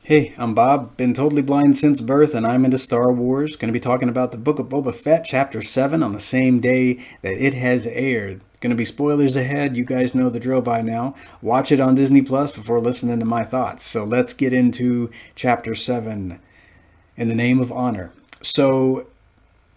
Hey, I'm Bob. Been totally blind since birth, and I'm into Star Wars. Going to be talking about the Book of Boba Fett, Chapter 7, on the same day that it has aired. Going to be spoilers ahead. You guys know the drill by now. Watch it on Disney Plus before listening to my thoughts. So let's get into Chapter 7 in the name of honor. So,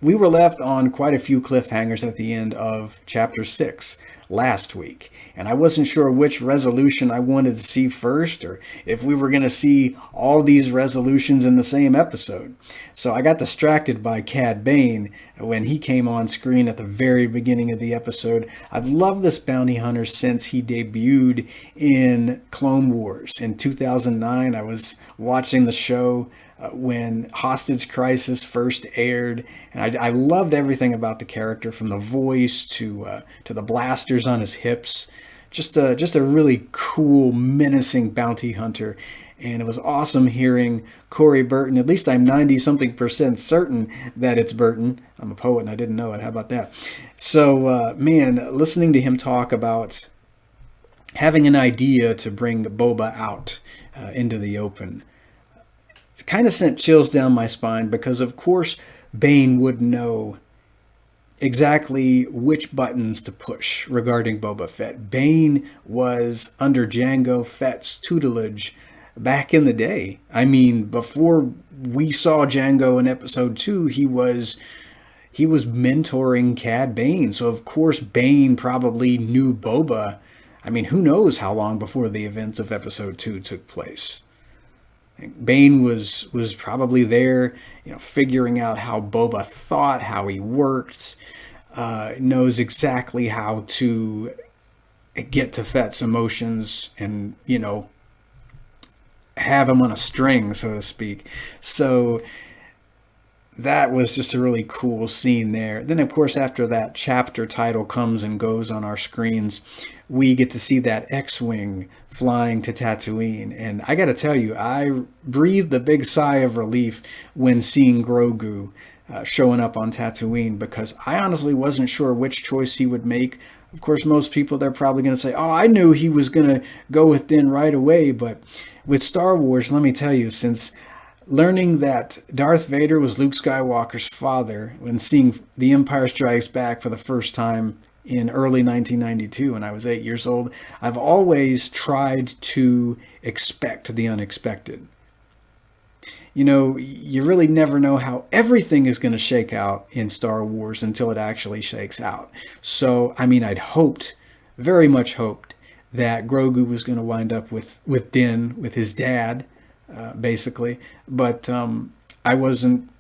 we were left on quite a few cliffhangers at the end of chapter 6 last week, and I wasn't sure which resolution I wanted to see first, or if we were going to see all these resolutions in the same episode. So I got distracted by Cad Bane when he came on screen at the very beginning of the episode. I've loved this bounty hunter since he debuted in Clone Wars in 2009. I was watching the show when Hostage Crisis first aired, and I loved everything about the character, from the voice to the blasters on his hips. Just a really cool, menacing bounty hunter. And it was awesome hearing Corey Burton. At least I'm 90 something percent certain that it's Burton. I'm a poet and I didn't know it. How about that? So, man, listening to him talk about having an idea to bring Boba out into the open, it kind of sent chills down my spine, because, of course, Bane would know exactly which buttons to push regarding Boba Fett. Bane was under Jango Fett's tutelage back in the day. I mean, before we saw Jango in episode 2, he was mentoring Cad Bane. So of course Bane probably knew Boba. I mean, who knows how long before the events of episode 2 took place. Bane was probably there, figuring out how Boba thought, how he worked, knows exactly how to get to Fett's emotions and, have him on a string, so to speak. So that was just a really cool scene there. Then, of course, after that chapter title comes and goes on our screens, we get to see that X-Wing flying to Tatooine. And I got to tell you, I breathed a big sigh of relief when seeing Grogu showing up on Tatooine, because I honestly wasn't sure which choice he would make. Of course, most people, they're probably going to say, oh, I knew he was going to go with Din right away. But with Star Wars, let me tell you, since learning that Darth Vader was Luke Skywalker's father, when seeing The Empire Strikes Back for the first time in early 1992 when I was 8 years old, I've always tried to expect the unexpected. You really never know how everything is going to shake out in Star Wars until it actually shakes out. So, I mean, I'd hoped, very much hoped, that Grogu was going to wind up with Din, with his dad, basically. But I wasn't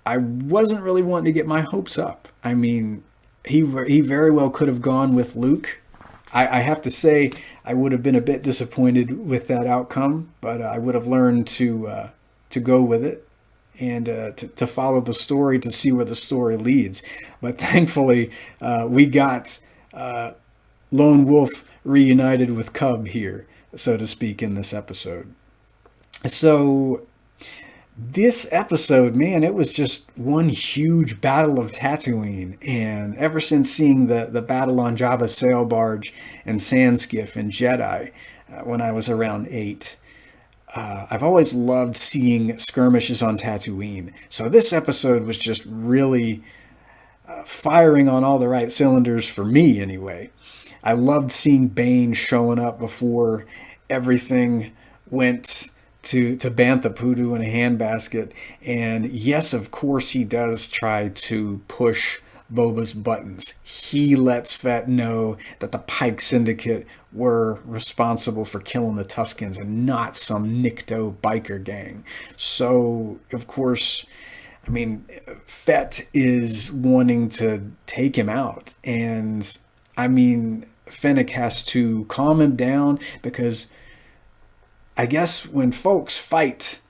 really wanting to get my hopes up. I mean, he very well could have gone with Luke. I have to say, I would have been a bit disappointed with that outcome, but I would have learned to go with it and to follow the story, to see where the story leads. But thankfully, we got Lone Wolf reunited with Cub here, so to speak, in this episode. So this episode, man, it was just one huge battle of Tatooine. And ever since seeing the battle on Jabba's sail barge and sand skiff in Jedi when I was around 8, I've always loved seeing skirmishes on Tatooine. So this episode was just really firing on all the right cylinders for me, anyway. I loved seeing Bane showing up before everything went to Bantha Poodoo in a handbasket. And yes, of course, he does try to push Boba's buttons. He lets Fett know that the Pike Syndicate were responsible for killing the Tuskens and not some Nikto biker gang. So, of course, I mean, Fett is wanting to take him out. And, I mean, Fennec has to calm him down, because I guess when folks fight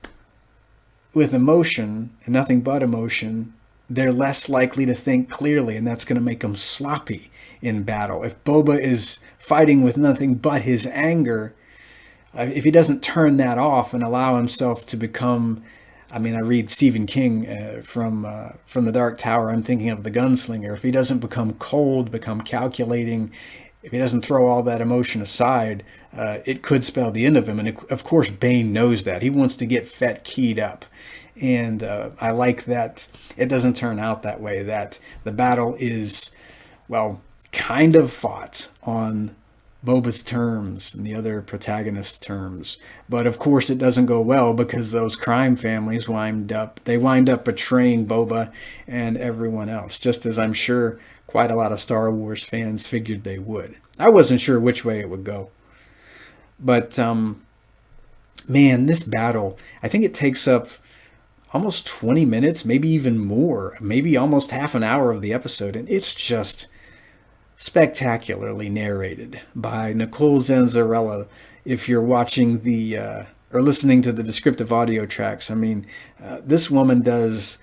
with emotion and nothing but emotion, they're less likely to think clearly, and that's going to make them sloppy in battle. If Boba is fighting with nothing but his anger, if he doesn't turn that off and allow himself to become, I mean, I read Stephen King from The Dark Tower, I'm thinking of The Gunslinger. If he doesn't become cold, become calculating, if he doesn't throw all that emotion aside, it could spell the end of him. And of course, Bane knows that. He wants to get Fett keyed up. And I like that it doesn't turn out that way, that the battle is, well, kind of fought on Boba's terms and the other protagonist's terms. But of course it doesn't go well because those crime families wind up betraying Boba and everyone else, just as I'm sure quite a lot of Star Wars fans figured they would. I wasn't sure which way it would go. But man, this battle, I think it takes up almost 20 minutes, maybe even more, maybe almost half an hour of the episode, and it's just spectacularly narrated by Nicole Zanzarella. If you're watching the or listening to the descriptive audio tracks, I mean, this woman does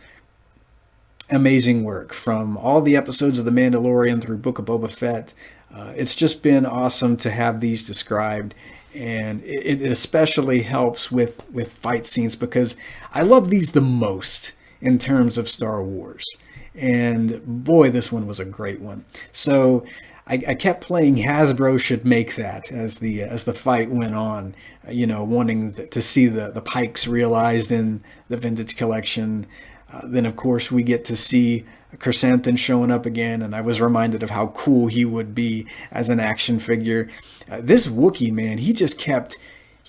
amazing work from all the episodes of The Mandalorian through Book of Boba Fett. It's just been awesome to have these described, and it especially helps with fight scenes because I love these the most in terms of Star Wars. And boy, this one was a great one. So I kept playing Hasbro should make that as the fight went on, wanting to see the Pikes realized in the Vintage Collection. Then, of course, we get to see Chrysanthemum showing up again, and I was reminded of how cool he would be as an action figure. This Wookiee, man, he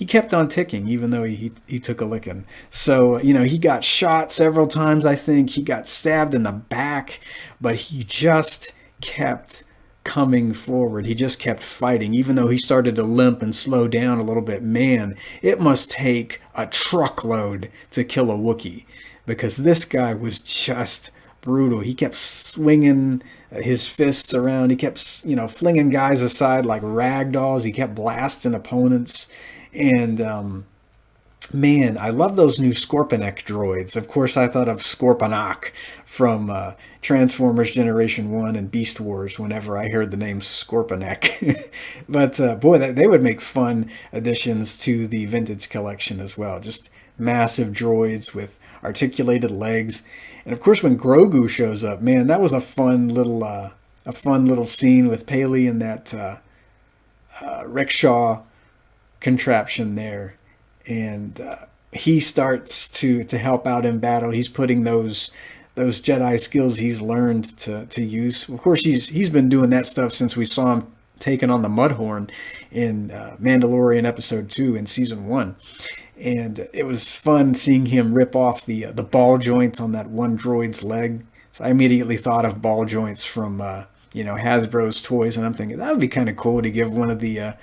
kept on ticking, even though he took a licking. So, he got shot several times, I think. He got stabbed in the back, but he just kept coming forward. He just kept fighting, even though he started to limp and slow down a little bit. Man, it must take a truckload to kill a Wookiee, because this guy was just brutal. He kept swinging his fists around. He kept, flinging guys aside like rag dolls. He kept blasting opponents. And man, I love those new Scorpinek droids. Of course, I thought of Scorponok from Transformers Generation 1 and Beast Wars whenever I heard the name Scorpinek. But boy, they would make fun additions to the Vintage Collection as well. Just massive droids with articulated legs. And of course, when Grogu shows up, man, that was a fun little scene with Paley and that rickshaw contraption there. And he starts to help out in battle. He's putting those Jedi skills he's learned to use. Of course, he's been doing that stuff since we saw him taking on the Mudhorn in Mandalorian Episode 2 in Season 1. And it was fun seeing him rip off the ball joints on that one droid's leg. So I immediately thought of ball joints from Hasbro's toys, and I'm thinking that would be kind of cool to give one of the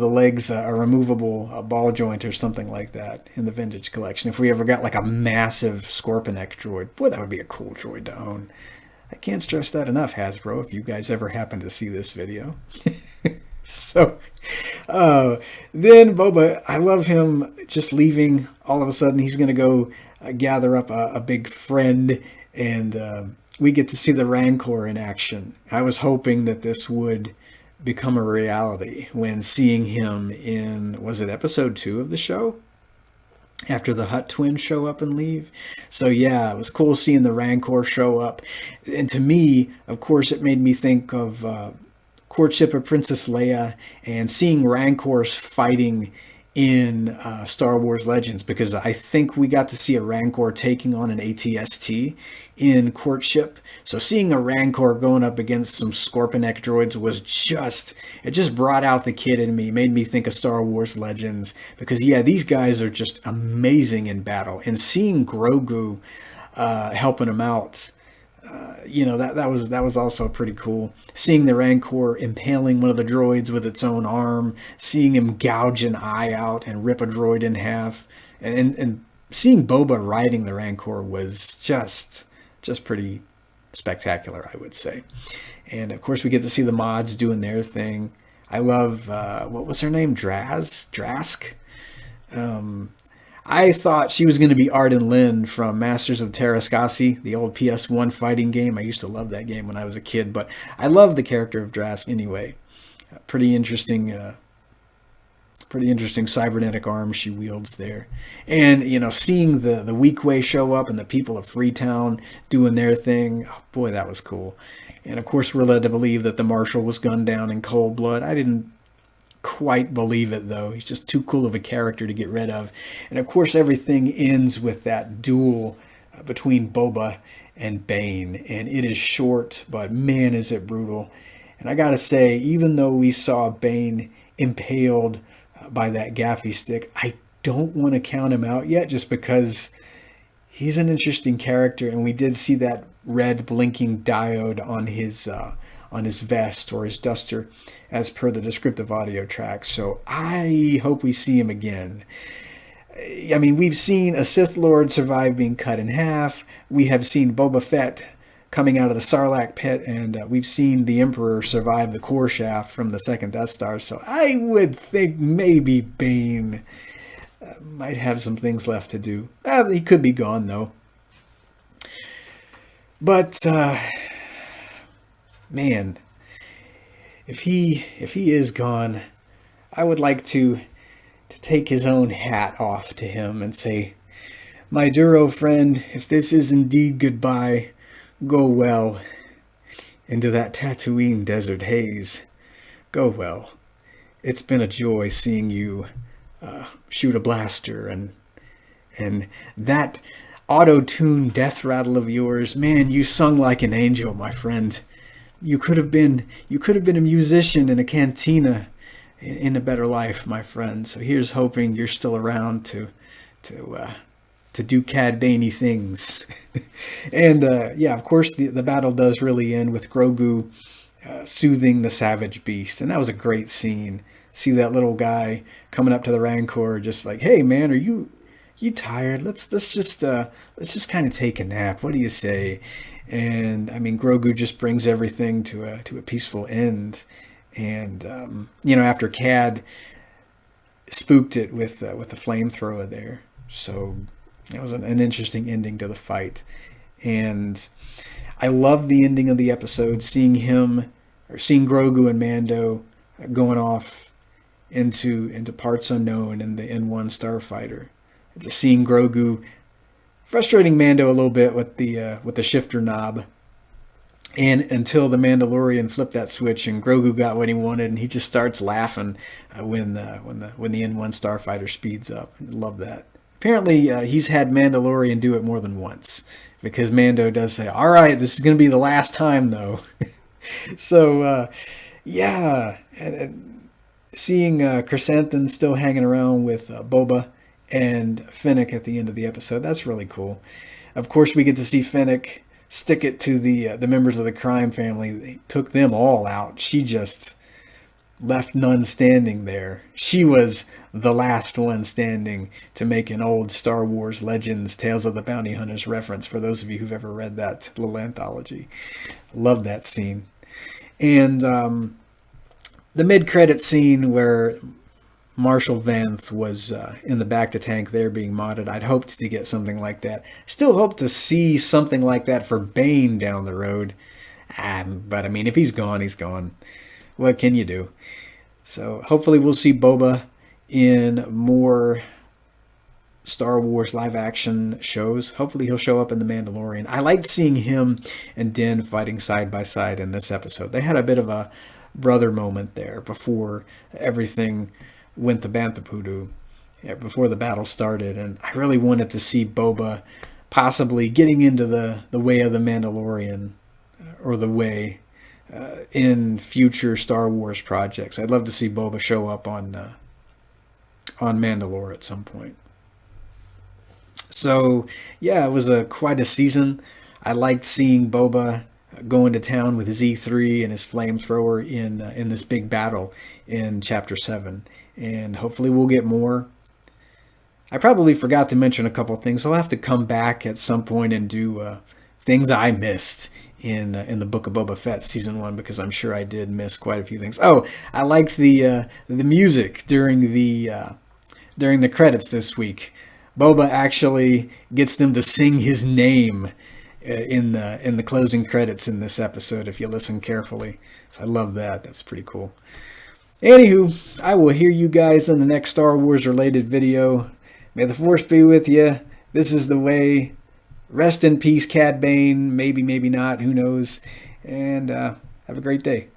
legs a removable ball joint or something like that in the Vintage Collection. If we ever got like a massive Scorpinek droid, boy, that would be a cool droid to own. I can't stress that enough, Hasbro, if you guys ever happen to see this video. So then Boba, I love him just leaving. All of a sudden, he's going to go gather up a big friend, and we get to see the Rancor in action. I was hoping that this would become a reality when seeing him in, was it Episode 2 of the show? After the Hutt twins show up and leave. So yeah, it was cool seeing the Rancor show up. And to me, of course, it made me think of Courtship of Princess Leia and seeing Rancors fighting in Star Wars Legends, because I think we got to see a Rancor taking on an AT-ST in Courtship. So seeing a Rancor going up against some Scorpinek droids was it just brought out the kid in me, made me think of Star Wars Legends, because yeah, these guys are just amazing in battle. And seeing Grogu helping him out, that was also pretty cool. Seeing the Rancor impaling one of the droids with its own arm, seeing him gouge an eye out and rip a droid in half, and seeing Boba riding the Rancor was just pretty spectacular, I would say. And of course, we get to see the mods doing their thing. I love what was her name, Drask. I thought she was going to be Arden Lin from Masters of Terrascasi, the old PS1 fighting game. I used to love that game when I was a kid, but I love the character of Drask anyway. Pretty interesting pretty interesting cybernetic arm she wields there. And, seeing the Weequay show up and the people of Freetown doing their thing, oh, boy, that was cool. And, of course, we're led to believe that the Marshal was gunned down in cold blood. I didn't quite believe it, though. He's just too cool of a character to get rid of. And, of course, everything ends with that duel between Boba and Bane. And it is short, but, man, is it brutal. And I gotta say, even though we saw Bane impaled by that gaffy stick, I don't want to count him out yet, just because he's an interesting character, and we did see that red blinking diode on his vest or his duster, as per the descriptive audio track. So I hope we see him again. I mean, we've seen a Sith Lord survive being cut in half. We have seen Boba Fett coming out of the Sarlacc pit, and we've seen the Emperor survive the core shaft from the second Death Star. So I would think maybe Bane might have some things left to do. He could be gone, though. But man, if he is gone, I would like to take his own hat off to him and say, "My Duro friend, if this is indeed goodbye, go well into that Tatooine desert haze. Go well. It's been a joy seeing you shoot a blaster, and that auto-tuned death rattle of yours. Man, you sung like an angel, my friend. You could have been a musician in a cantina in a better life, my friend. So here's hoping you're still around to do Cad Bane-y things." And yeah, of course, the battle does really end with Grogu soothing the savage beast, and that was a great scene. See that little guy coming up to the Rancor, just like, "Hey man, are you tired? Let's just kind of take a nap. What do you say?" And I mean, Grogu just brings everything to a peaceful end. And after Cad spooked it with the flamethrower there, so it was an interesting ending to the fight. And I love the ending of the episode, seeing Grogu and Mando going off into parts unknown in the N1 starfighter. Just seeing Grogu frustrating Mando a little bit with the shifter knob, and until the Mandalorian flipped that switch and Grogu got what he wanted, and he just starts laughing when the N1 starfighter speeds up. I love that. Apparently, he's had Mandalorian do it more than once, because Mando does say, "All right, this is going to be the last time, though." So, yeah, and seeing Chrysanthemum still hanging around with Boba and Fennec at the end of the episode, that's really cool. Of course, we get to see Fennec stick it to the members of the crime family. They took them all out. She just left none standing there. She was the last one standing, to make an old Star Wars Legends Tales of the Bounty Hunters reference, for those of you who've ever read that little anthology. Love that scene. And the mid-credit scene where Marshal Vanth was in the back to tank there being modded, I'd hoped to get something like that. Still hope to see something like that for Bane down the road. But I mean, if he's gone, he's gone. What can you do? So hopefully we'll see Boba in more Star Wars live action shows. Hopefully he'll show up in The Mandalorian. I liked seeing him and Din fighting side by side in this episode. They had a bit of a brother moment there before everything went to Bantha, before the battle started. And I really wanted to see Boba possibly getting into the way of the Mandalorian, or the way in future Star Wars projects. I'd love to see Boba show up on Mandalore at some point. So yeah, it was quite a season. I liked seeing Boba going to town with his E3 and his flamethrower in this big battle in Chapter 7. And hopefully we'll get more. I probably forgot to mention a couple things. I'll have to come back at some point and do things I missed in the Book of Boba Fett Season 1, because I'm sure I did miss quite a few things. Oh, I liked the music during the credits this week. Boba actually gets them to sing his name in the closing credits in this episode, if you listen carefully. So I love that. That's pretty cool. Anywho, I will hear you guys in the next Star Wars related video. May the Force be with you. This is the way. Rest in peace, Cad Bane. Maybe, maybe not. Who knows? And have a great day.